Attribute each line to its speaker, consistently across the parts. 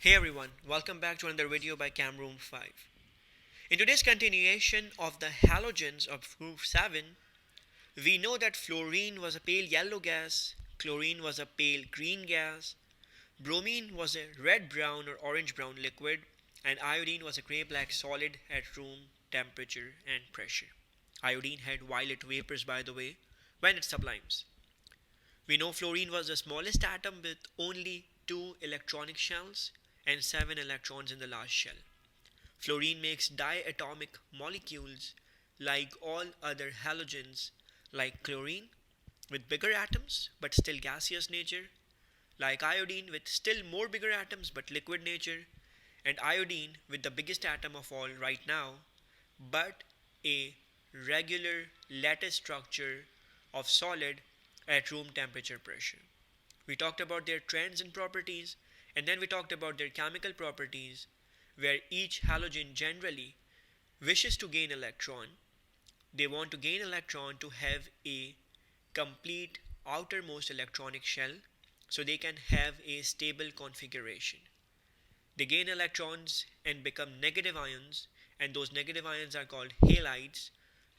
Speaker 1: Hey everyone, welcome back to another video by Camroom 5. In today's continuation of the halogens of group 7, we know that fluorine was a pale yellow gas, chlorine was a pale green gas, bromine was a red brown or orange brown liquid, and iodine was a gray black solid at room temperature and pressure. Iodine had violet vapors, by the way, when it sublimes. We know fluorine was the smallest atom with only 2 electronic shells and 7 electrons in the last shell. Fluorine makes diatomic molecules like all other halogens, like chlorine with bigger atoms but still gaseous nature, like iodine with still more bigger atoms but liquid nature, and iodine with the biggest atom of all right now but a regular lattice structure of solid at room temperature pressure. We talked about their trends and properties, and then we talked about their chemical properties, where each halogen generally wishes to gain electron. They want to gain electron to have a complete outermost electronic shell so they can have a stable configuration. They gain electrons and become negative ions, and those negative ions are called halides,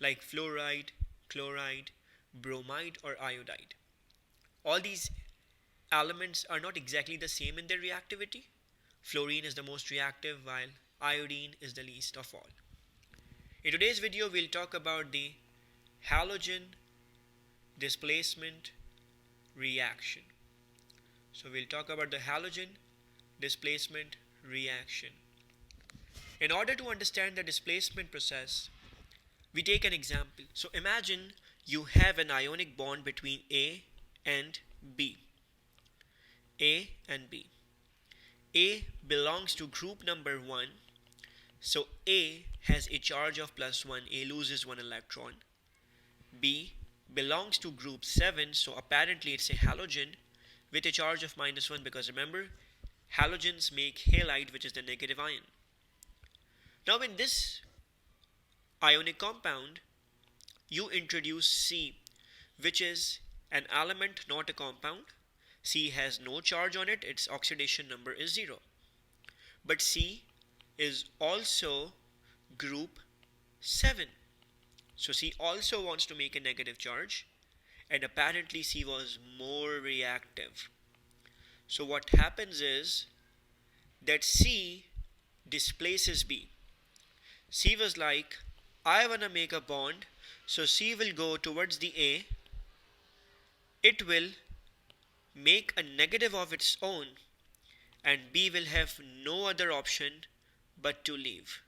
Speaker 1: like fluoride, chloride, bromide, or iodide. All these elements are not exactly the same in their reactivity. Fluorine is the most reactive while iodine is the least of all. In today's video, we'll talk about the halogen displacement reaction. So we'll talk about the halogen displacement reaction. In order to understand the displacement process, we take an example. So imagine you have an ionic bond between A and B. A and B. A belongs to group number 1, so A has a charge of +1, A loses 1 electron. B belongs to group 7, so apparently it's a halogen with a charge of -1, because remember, halogens make halide, which is the negative ion. Now in this ionic compound, you introduce C, which is an element, not a compound. C has no charge on it, its oxidation number is 0. But C is also group 7. So C also wants to make a negative charge, and apparently C was more reactive. So what happens is that C displaces B. C was like, I want to make a bond, so C will go towards the A. It will make a negative of its own, and B will have no other option but to leave.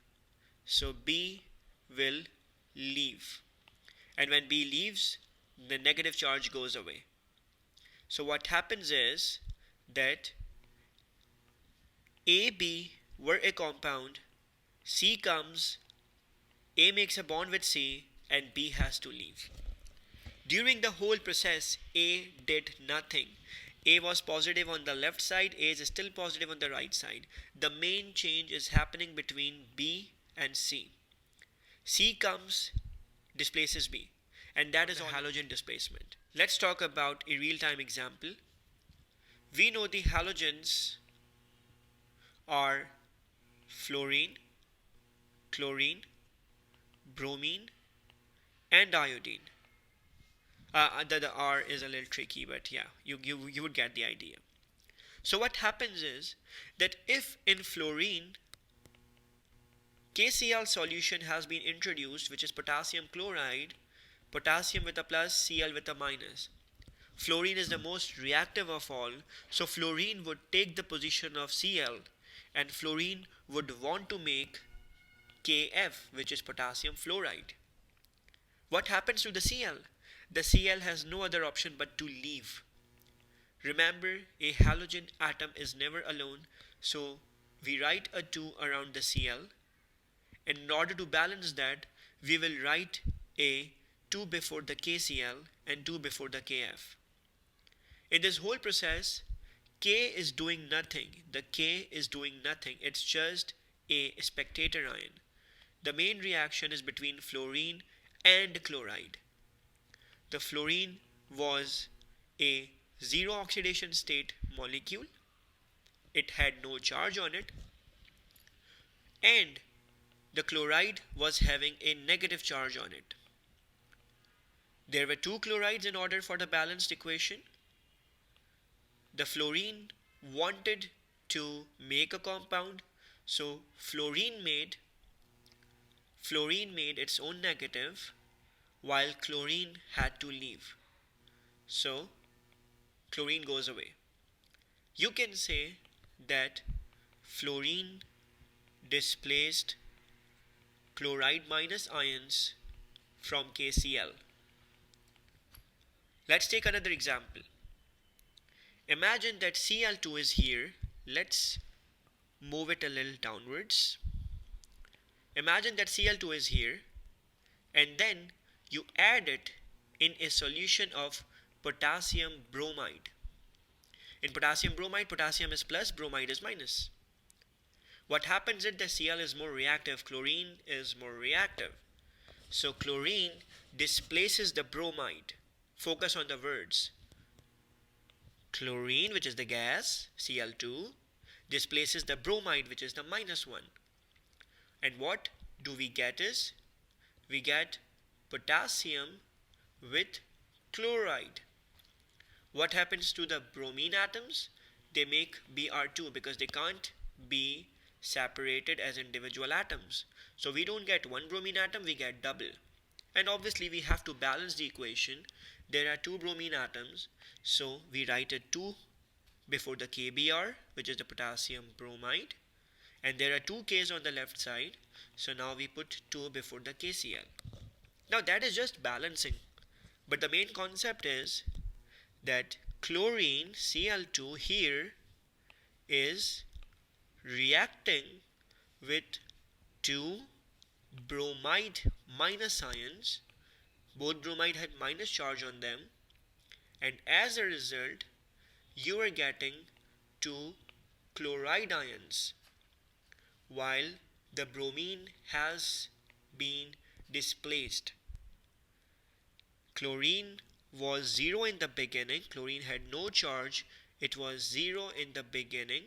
Speaker 1: So B will leave, and when B leaves, the negative charge goes away. So what happens is that AB were a compound, C comes, A makes a bond with C, and B has to leave. During the whole process, A did nothing. A was positive on the left side, A is still positive on the right side. The main change is happening between B and C. C comes, displaces B, and that is all halogen displacement. Let's talk about a real-time example. We know the halogens are fluorine, chlorine, bromine, and iodine. The R is a little tricky, but yeah, you would get the idea. So what happens is that if in fluorine KCl solution has been introduced, which is potassium chloride, potassium with a plus, Cl with a minus. Fluorine is the most reactive of all, so fluorine would take the position of Cl, and fluorine would want to make Kf, which is potassium fluoride. What happens to the Cl? The Cl has no other option but to leave. Remember, a halogen atom is never alone, so we write a 2 around the Cl, and in order to balance that, we will write a 2 before the KCl and 2 before the Kf. In this whole process, K is doing nothing. The K is doing nothing. It's just a spectator ion. The main reaction is between fluorine and chloride. The fluorine was a zero oxidation state molecule, it had no charge on it, and the chloride was having a negative charge on it. There were two chlorides in order for the balanced equation. The fluorine wanted to make a compound, so fluorine made its own negative while chlorine had to leave. So chlorine goes away. You can say that fluorine displaced chloride minus ions from KCl. Let's take another example. Imagine that Cl2 is here. Let's move it a little downwards. Imagine that Cl2 is here, and then you add it in a solution of potassium bromide. In potassium bromide, potassium is plus, bromide is minus. What happens is that Cl is more reactive, chlorine is more reactive. So chlorine displaces the bromide. Focus on the words. Chlorine, which is the gas, Cl2, displaces the bromide, which is the minus one. And what do we get is, we get potassium with chloride. What happens to the bromine atoms? They make Br2 because they can't be separated as individual atoms. So we don't get one bromine atom, we get double. And obviously we have to balance the equation. There are two bromine atoms, so we write a 2 before the KBr, which is the potassium bromide. And there are two K's on the left side, so now we put 2 before the KCl. Now that is just balancing, but the main concept is that chlorine Cl2 here is reacting with two bromide minus ions. Both bromide had minus charge on them, and as a result you are getting two chloride ions, while the bromine has been displaced. Chlorine was 0 in the beginning. Chlorine had no charge. It was 0 in the beginning.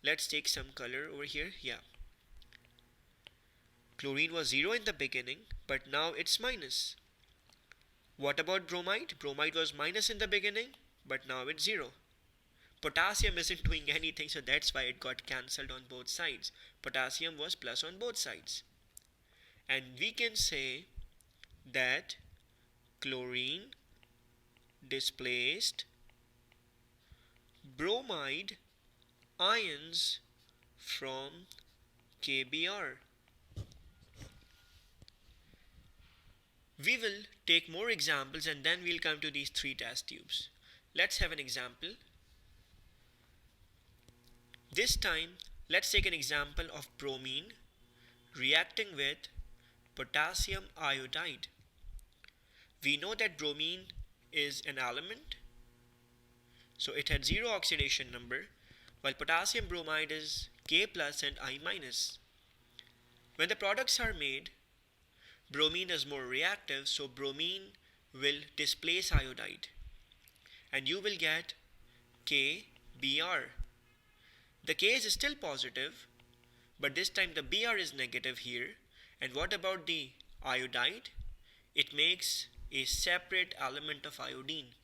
Speaker 1: Let's take some color over here. Yeah. Chlorine was 0 in the beginning, but now it's minus. What about bromide? Bromide was minus in the beginning, but now it's 0. Potassium isn't doing anything, so that's why it got cancelled on both sides. Potassium was plus on both sides. And we can say that chlorine displaced bromide ions from KBr. We will take more examples and then we'll come to these three test tubes. Let's have an example. This time, let's take an example of bromine reacting with potassium iodide. We know that bromine is an element, so it had 0 oxidation number, while potassium bromide is K plus and I minus. When the products are made, bromine is more reactive, so bromine will displace iodide, and you will get KBr. The K is still positive, but this time the Br is negative here. And what about the iodide? It makes a separate element of iodine.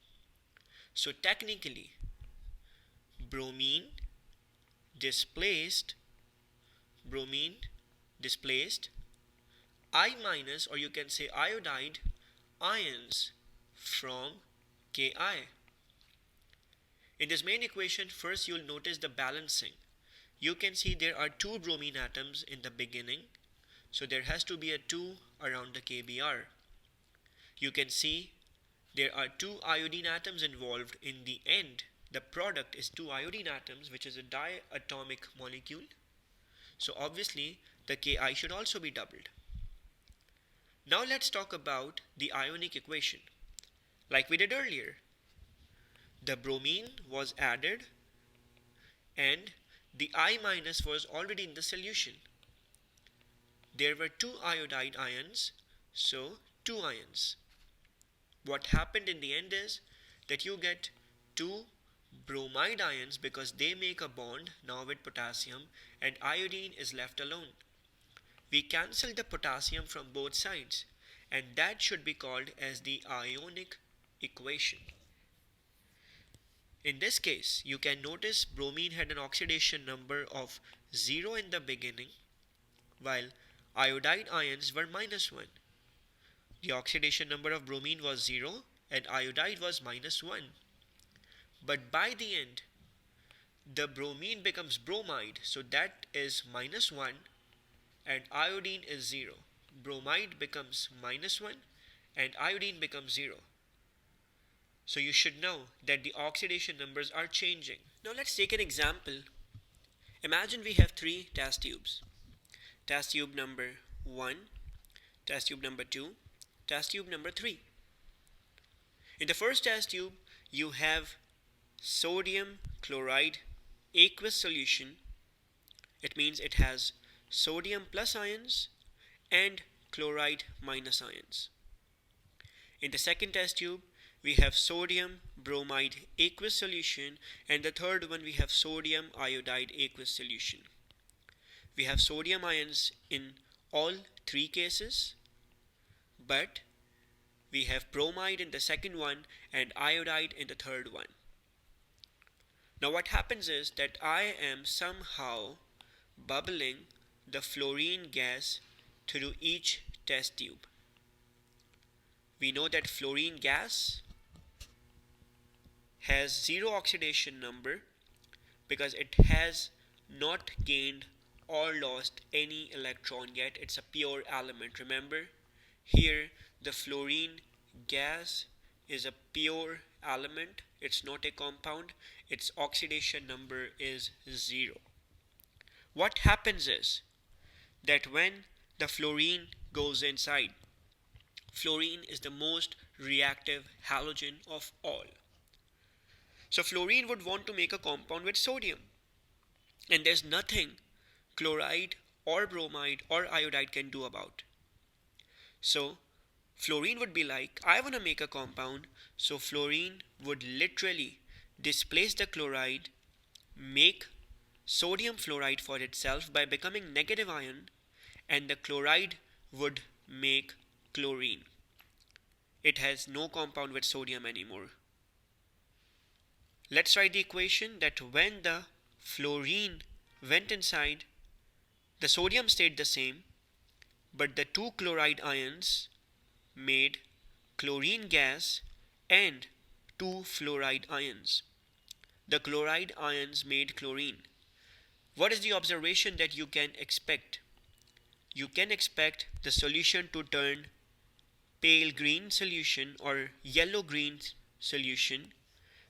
Speaker 1: So technically, bromine displaced I minus, or you can say iodide ions from Ki. In this main equation, first you'll notice the balancing. You can see there are two bromine atoms in the beginning, so there has to be a 2 around the KBr. You can see there are two iodine atoms involved. In the end, the product is two iodine atoms, which is a diatomic molecule. So obviously the Ki should also be doubled. Now let's talk about the ionic equation. Like we did earlier, the bromine was added and the I minus was already in the solution. There were two iodide ions, so 2 ions. What happened in the end is that you get two bromide ions because they make a bond now with potassium and iodine is left alone. We cancel the potassium from both sides and that should be called as the ionic equation. In this case, you can notice bromine had an oxidation number of 0 in the beginning while iodide ions were -1. The oxidation number of bromine was 0 and iodide was -1. But by the end, the bromine becomes bromide, so that is -1 and iodine is 0. Bromide becomes -1 and iodine becomes 0. So you should know that the oxidation numbers are changing. Now let's take an example. Imagine we have three test tubes. Test tube number 1, test tube number 2, test tube number 3. In the first test tube, you have sodium chloride aqueous solution. It means it has sodium plus ions and chloride minus ions. In the second test tube, we have sodium bromide aqueous solution, and the third one we have sodium iodide aqueous solution. We have sodium ions in all three cases, but we have bromide in the second one and iodide in the third one. Now what happens is that I am somehow bubbling the fluorine gas through each test tube. We know that fluorine gas has 0 oxidation number because it has not gained or lost any electron yet. It's a pure element. Remember, here the fluorine gas is a pure element. It's not a compound. Its oxidation number is 0. What happens is that when the fluorine goes inside, fluorine is the most reactive halogen of all. So fluorine would want to make a compound with sodium, and there's nothing chloride or bromide or iodide can do about. So fluorine would be like, I want to make a compound, so fluorine would literally displace the chloride, make sodium fluoride for itself by becoming negative ion, and the chloride would make chlorine. It has no compound with sodium anymore. Let's write the equation that when the fluorine went inside, the sodium stayed the same, but the two chloride ions made chlorine gas and two fluoride ions. The chloride ions made chlorine. What is the observation that you can expect? You can expect the solution to turn pale green solution or yellow green solution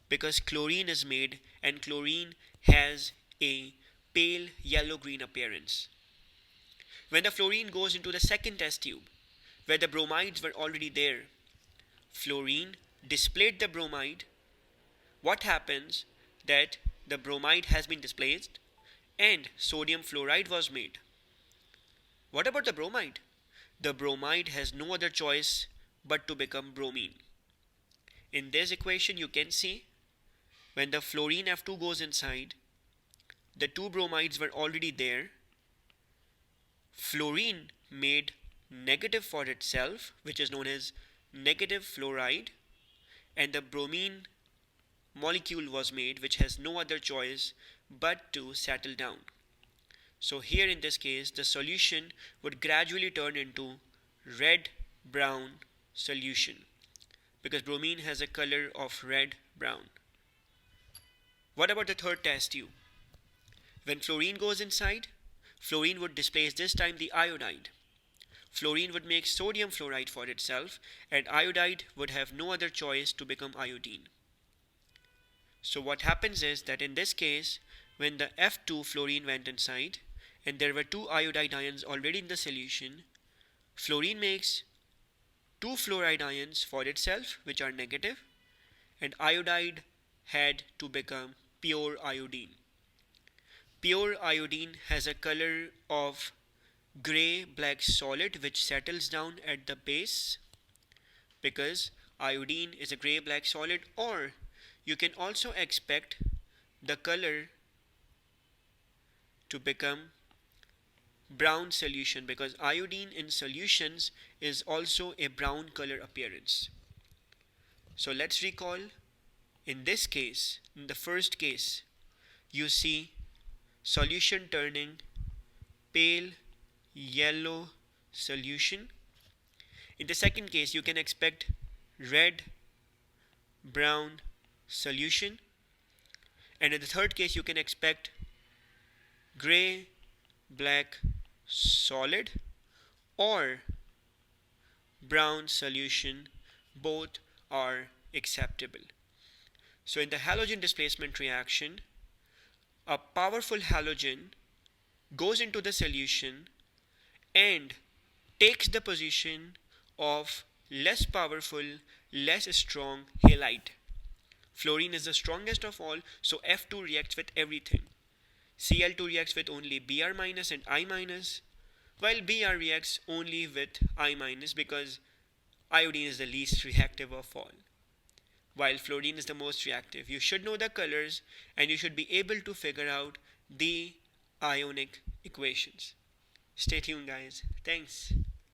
Speaker 1: because chlorine is made and chlorine has a pale yellow green appearance. When the fluorine goes into the second test tube where the bromides were already there, fluorine displayed the bromide. What happens that the bromide has been displaced and sodium fluoride was made. What about the bromide? The bromide has no other choice but to become bromine. In this equation you can see when the fluorine F2 goes inside, the two bromides were already there. Fluorine made negative for itself, which is known as negative fluoride, and the bromine molecule was made, which has no other choice but to settle down. So here in this case, the solution would gradually turn into red-brown solution because bromine has a color of red-brown. What about the third test tube? When fluorine goes inside, fluorine would displace this time the iodide. Fluorine would make sodium fluoride for itself, and iodide would have no other choice to become iodine. So what happens is that in this case, when the F2 fluorine went inside, and there were two iodide ions already in the solution, fluorine makes two fluoride ions for itself, which are negative, and iodide had to become pure iodine. Pure iodine has a color of gray-black solid which settles down at the base because iodine is a gray-black solid, or you can also expect the color to become brown solution, because iodine in solutions is also a brown color appearance. So let's recall, in this case, in the first case, you see solution turning pale yellow solution. In the second case, you can expect red brown solution. And in the third case, you can expect gray black solid or brown solution. Both are acceptable. So in the halogen displacement reaction, a powerful halogen goes into the solution and takes the position of less powerful, less strong halide. Fluorine is the strongest of all, so F2 reacts with everything. Cl2 reacts with only Br minus and I minus, while Br reacts only with I minus because iodine is the least reactive of all, while fluorine is the most reactive. You should know the colors and you should be able to figure out the ionic equations. Stay tuned, guys. Thanks.